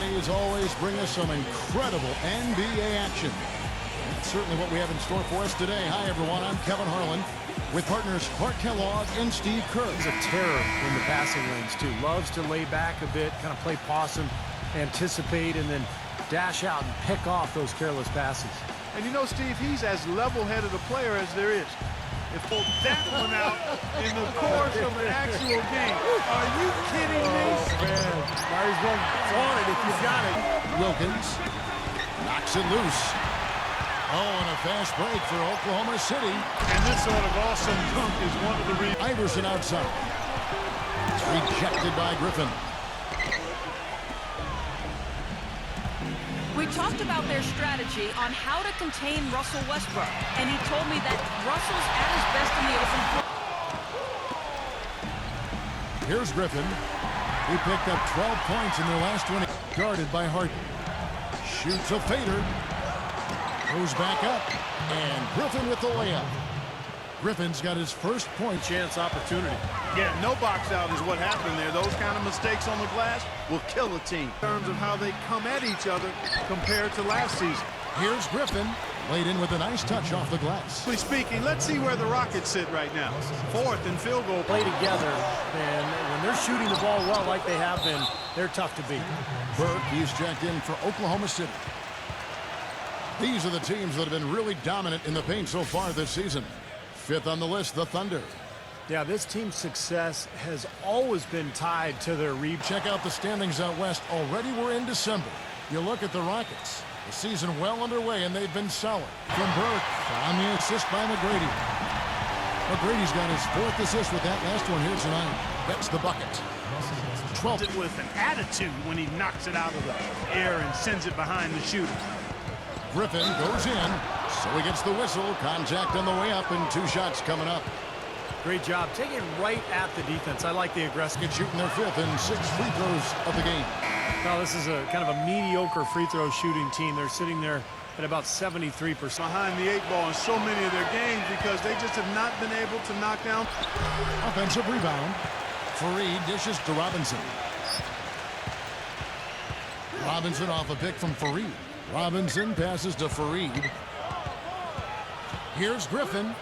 Saturdays always bring us some incredible NBA action. That's certainly what we have in store for us today. Hi, everyone. I'm Kevin Harlan with partners Clark Kellogg and Steve Kerr. He's a terror in the passing lanes, too. Loves to lay back a bit, kind of play possum, anticipate, and then dash out and pick off those careless passes. And you know, Steve, he's as level-headed a player as there is. If pulled that one out in the course of an actual game. Are you kidding me? Oh, man. Larry's going on it if you've got it. Wilkins knocks it loose. Oh, and a fast break for Oklahoma City. And this sort of awesome dunk is one of the reasons. Iverson outside. It's rejected by Griffin. We talked about their strategy on how to contain Russell Westbrook, and he told me that Russell's at his best in the open floor. Here's Griffin. He picked up 12 points in their last 20. Guarded by Harden. Shoots a fader. Goes back up. And Griffin with the layup. Griffin's got his first point. Chance opportunity. Yeah, no box out is what happened there. Those kind of mistakes on the glass will kill a team in terms of how they come at each other compared to last season. Here's Griffin. Laid in with a nice touch off the glass. Speaking, let's see where the Rockets sit right now. Fourth and field goal. Play together, and when they're shooting the ball well like they have been, they're tough to beat. Burke, he's checked in for Oklahoma City. These are the teams that have been really dominant in the paint so far this season. Fifth on the list, the Thunder. Yeah, this team's success has always been tied to their rebound. Check out the standings out west. Already we're in December. You look at the Rockets. The season well underway, and they've been solid. From Burke, on the assist by McGrady. McGrady's got his fourth assist with that last one here tonight. That's the bucket. 12th. It with an attitude when he knocks it out of the air and sends it behind the shooter. Griffin goes in, so he gets the whistle. Contact on the way up, and 2 shots coming up. Great job. Take it right at the defense. I like the aggressive. Shooting their 5th and 6 free throws of the game. Now, this is a kind of a mediocre free throw shooting team. They're sitting there at about 73%. Behind the 8 ball in so many of their games because they just have not been able to knock down. Offensive rebound. Fareed dishes to Robinson. Robinson off a pick from Fareed. Robinson passes to Fareed. Here's Griffin.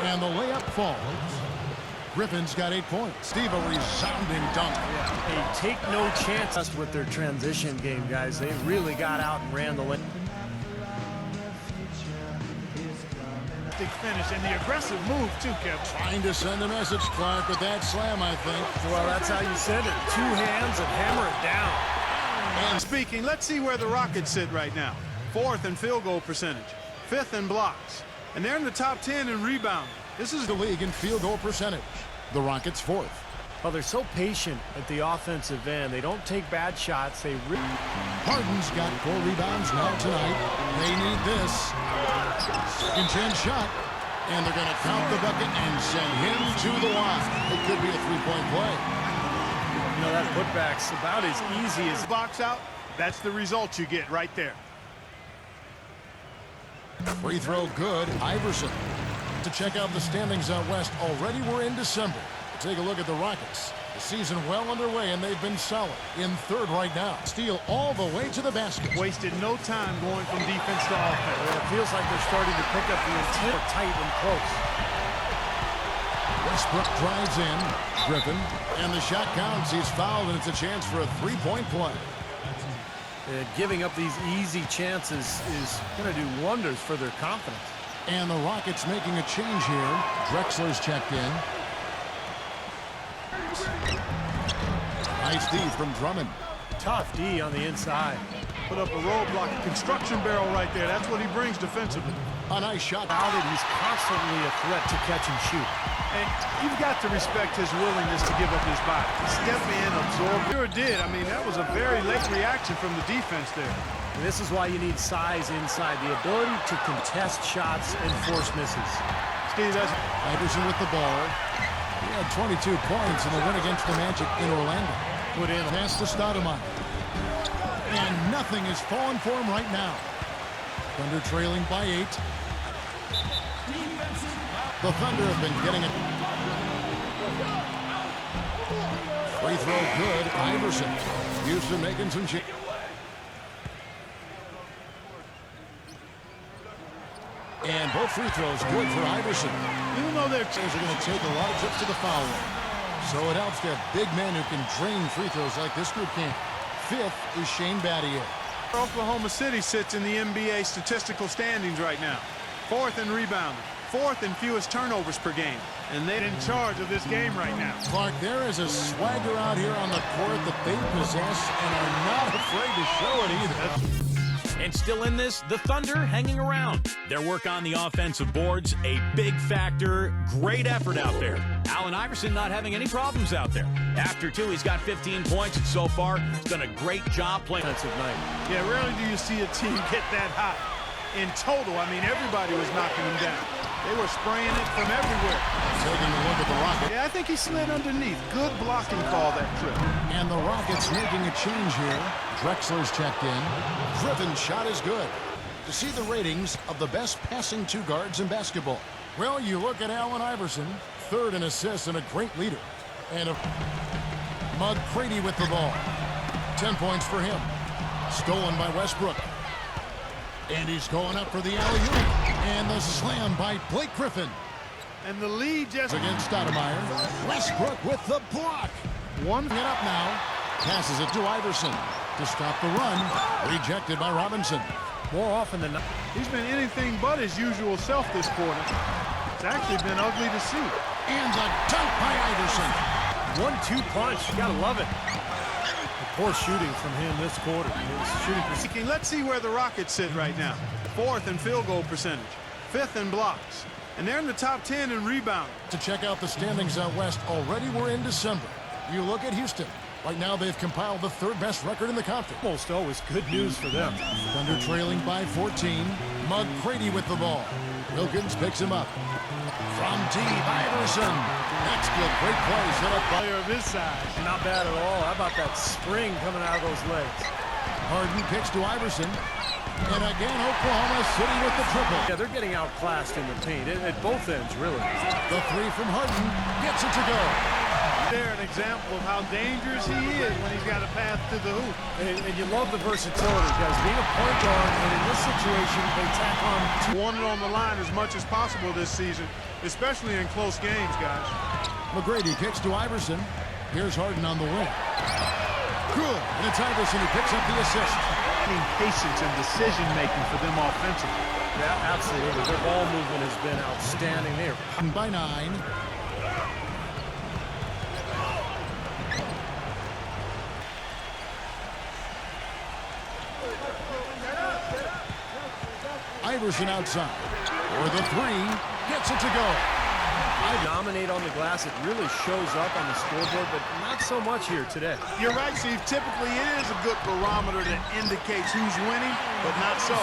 And the layup falls. Griffin's got 8 points. Steve, a resounding dunk. They take no chance with their transition game, guys. They really got out and ran the lane. Finish and the aggressive move too, Kevin. Trying to send a message, Clark, with that slam, I think. Well, that's how you send it. 2 hands and hammer it down. And speaking, let's see where the Rockets sit right now. 4th in field goal percentage, 5th in blocks, and they're in the top 10 in rebounding. This is The league in field goal percentage. The Rockets 4th. Well, they're so patient at the offensive end. They don't take bad shots. Harden's got 4 rebounds now tonight. They need this. Second chance shot. And they're going to count the bucket and send him to the line. It could be a 3-point play. You know, that putback's about as easy as... box out. That's the result you get right there. Free throw good. Iverson. To check out the standings out west. Already we're in December. Take a look at the Rockets. The season well underway, and they've been solid. In 3rd right now. Steal all the way to the basket. Wasted no time going from defense to offense. Well, it feels like they're starting to pick up the intent tight and close. Westbrook drives in. Griffin. And the shot counts. He's fouled, and it's a chance for a 3-point play. Giving up these easy chances is going to do wonders for their confidence. And the Rockets making a change here. Drexler's checked in. Nice D from Drummond. Tough D on the inside. Put up a roadblock, a construction barrel right there. That's what he brings defensively. A nice shot. He's constantly a threat to catch and shoot. And you've got to respect his willingness to give up his body. Step in, absorb. Sure did. I mean, that was a very late reaction from the defense there. And this is why you need size inside. The ability to contest shots and force misses. Steve, that's... Iverson with the ball. He had 22 points in the win against the Magic in Orlando. Put in. Pass to Stoudemire. And nothing is falling for him right now. Thunder trailing by 8. The Thunder have been getting it. Free throw good. Iverson. Houston making some change. And both free throws good for Iverson. Even though they're Players are going to take a lot of trips to the foul line. So it helps to have big men who can drain free throws like this group can. Fifth is Shane Battier. Oklahoma City sits in the NBA statistical standings right now. Fourth in rebounding, fourth in fewest turnovers per game. And they're in charge of this game right now. Clark, there is a swagger out here on the court that they possess and are not afraid to show it either. And still in this, the Thunder hanging around. Their work on the offensive boards, a big factor. Great effort out there. Allen Iverson not having any problems out there. After two, he's got 15 points, and so far, he's done a great job playing. Defensive night. Yeah, rarely do you see a team get that hot. In total, I mean, everybody was knocking them down. They were spraying it from everywhere. Taking a look at the Rockets. Yeah, I think he slid underneath. Good blocking call that trip. And the Rockets making a change here. Drexler's checked in. Griffin's shot is good. To see the ratings of the best passing two guards in basketball. Well, you look at Allen Iverson, third in assists and a great leader. And McGrady with the ball. 10 points for him. Stolen by Westbrook. And he's going up for the alley-oop. And the slam by Blake Griffin. And the lead just Against Stoudemire. Westbrook with the block. One get up now. Passes it to Iverson to stop the run. Rejected by Robinson. More often than not. he's been anything but his usual self this quarter. It's actually been ugly to see. And the dunk by Iverson. 1-2 punch. You gotta love it. Poor shooting from him this quarter. His shooting Let's see where the Rockets sit right now. Fourth in field goal percentage. Fifth in blocks. And they're in the top 10 in rebound. To check out the standings out west, already we're in December. You look at Houston. Right now they've compiled the third best record in the conference. almost always good news for them. Thunder trailing by 14. McGrady with the ball. Wilkins picks him up. From deep, Iverson. That's good. Great play. Set up by Player of his size. Not bad at all. How about that spring coming out of those legs? Harden kicks to Iverson. And again, Oklahoma City with the triple. Yeah, they're getting outclassed in the paint at both ends, really. The three from Harden gets it to go. There, an example of how dangerous he is when he's got a path to the hoop. And you love the versatility, guys. Being a point guard, and in this situation, they tack on two. Wanted on the line as much as possible this season, especially in close games, guys. McGrady kicks to Iverson. Here's Harden on the wing. Good. And it's Iverson who picks up the assist. Patience and decision-making for them offensively. Yeah, absolutely. Their ball movement has been outstanding there. By 9. Iverson outside. For the three. Gets it to go. Dominate on the glass. It really shows up on the scoreboard, but not so much here today. You're right, Steve. Typically, it is a good barometer that indicates who's winning, but not so.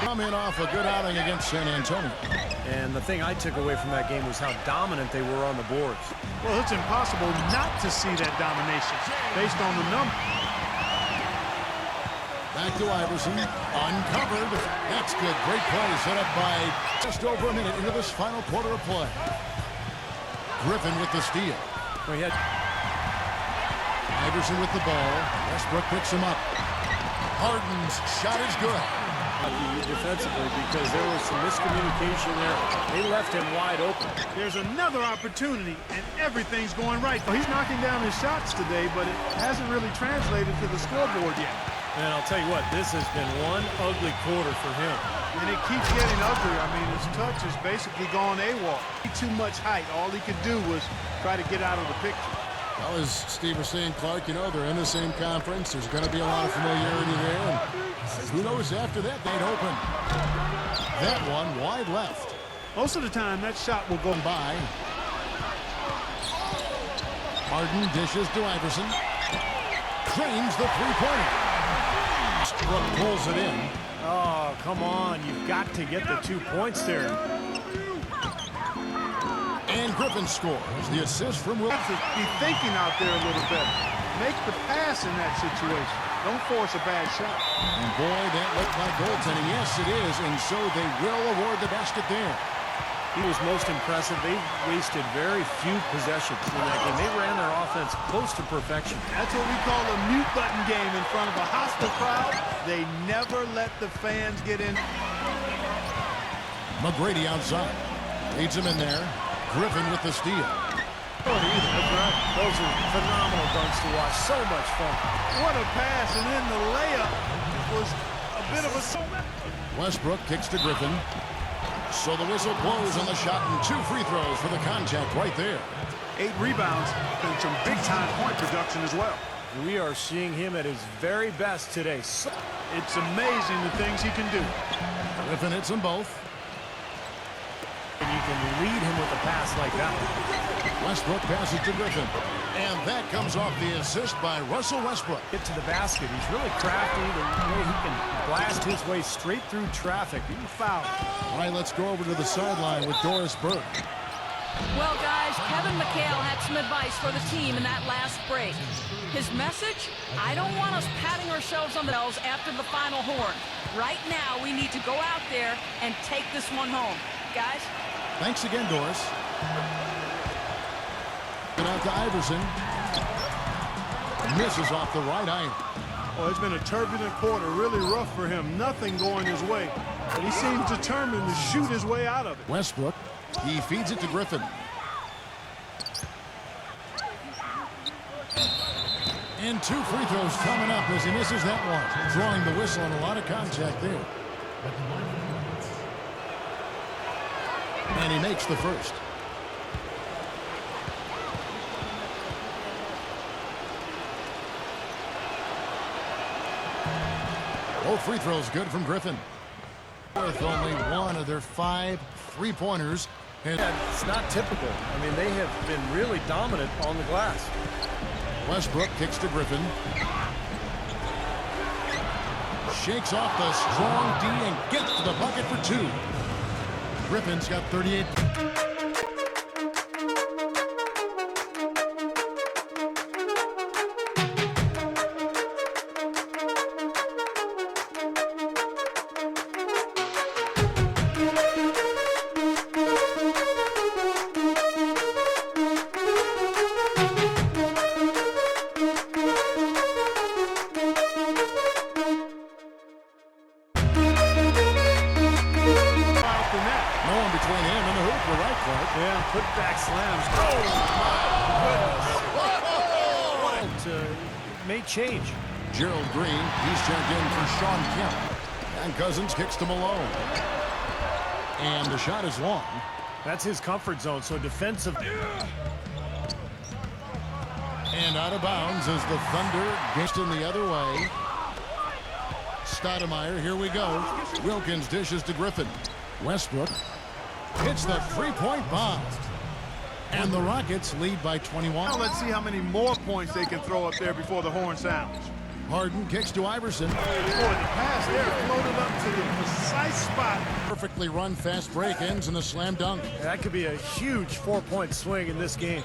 Coming off a good outing against San Antonio. And the thing I took away from that game was how dominant they were on the boards. Well, it's impossible not to see that domination based on the number. Back to Iverson. Uncovered. That's good. Great play set up by just over a minute into this final quarter of play. Griffin with the steal. Well, he had Iverson with the ball. Westbrook picks him up. Harden's shot is good. defensively because there was some miscommunication there. They left him wide open. There's another opportunity, and everything's going right. Well, he's knocking down his shots today, but it hasn't really translated to the scoreboard yet. And I'll tell you what, this has been one ugly quarter for him. And it keeps getting ugly. I mean, his touch has basically gone AWOL. Too much height. All he could do was try to get out of the picture. Well, as Steve was saying, Clark, you know, they're in the same conference. There's going to be a lot of familiarity there. And who knows after that they'd open. That one wide left. Most of the time, that shot will go by. Harden dishes to Iverson. Drains the three-pointer. Brooke pulls it in. Oh, come on. You've got to get the 2 points there. And Griffin scores. The assist from Will. Be thinking out there a little better. Make the pass in that situation. Don't force a bad shot. And boy, that looked like goaltending. Yes, it is. And so they will award the basket there. He was most impressive. They wasted very few possessions in that game. They ran their offense close to perfection. That's what we call a mute button game in front of a hostile crowd. They never let the fans get in. McGrady outside. Leads him in there. Griffin with the steal. Those are phenomenal dunks to watch. So much fun. What a pass, and then the layup was a bit of a... Westbrook kicks to Griffin. So the whistle blows on the shot, and 2 free throws for the contact right there. 8 rebounds and some big-time point production as well. We are seeing him at his very best today. It's amazing the things he can do. Griffin hits them both. And you can lead him with a pass like that. Westbrook passes to Griffin. And that comes off the assist by Russell Westbrook. Get to the basket. He's really crafty. The way he can blast his way straight through traffic. He fouled. All right, let's go over to the sideline with Doris Burke. Well, guys, Kevin McHale had some advice for the team in that last break. His message, I don't want us patting ourselves on the nose after the final horn. Right now, we need to go out there and take this one home. Guys? Thanks again, Doris. And out to Iverson. Misses off the right iron. Well, it's been a turbulent quarter, really rough for him. Nothing going his way. But he seems determined to shoot his way out of it. Westbrook, he feeds it to Griffin. And 2 free throws coming up as he misses that one. Throwing the whistle and a lot of contact there. And he makes the first. Both free throws good from Griffin. With only one of their 5 3-pointers. And it's not typical. I mean, they have been really dominant on the glass. Westbrook kicks to Griffin. Shakes off the strong D and gets to the bucket for 2. Griffin's got 38. Yeah, put-back slams. Oh, my goodness. It may change. Gerald Green, he's checked in for Sean Kemp. And Cousins kicks to Malone. And the shot is long. That's his comfort zone, so defensive. And out of bounds as the Thunder gets in the other way. Stoudemire, here we go. Wilkins dishes to Griffin. Westbrook hits the 3-point bomb. And the Rockets lead by 21. Now let's see how many more points they can throw up there before the horn sounds. Harden kicks to Iverson. Boy, the pass there floated up to the precise spot. Perfectly run fast break ends in a slam dunk. That could be a huge 4-point swing in this game.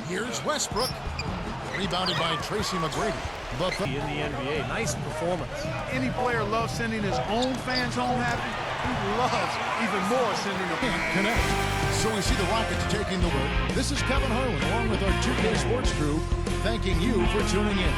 Here's Westbrook. Rebounded by Tracy McGrady. In the NBA, nice performance. Any player loves sending his own fans home happy. He loves even more sending them. Connect. So we see the Rockets taking the win. This is Kevin Harlan along with our 2K Sports crew thanking you for tuning in.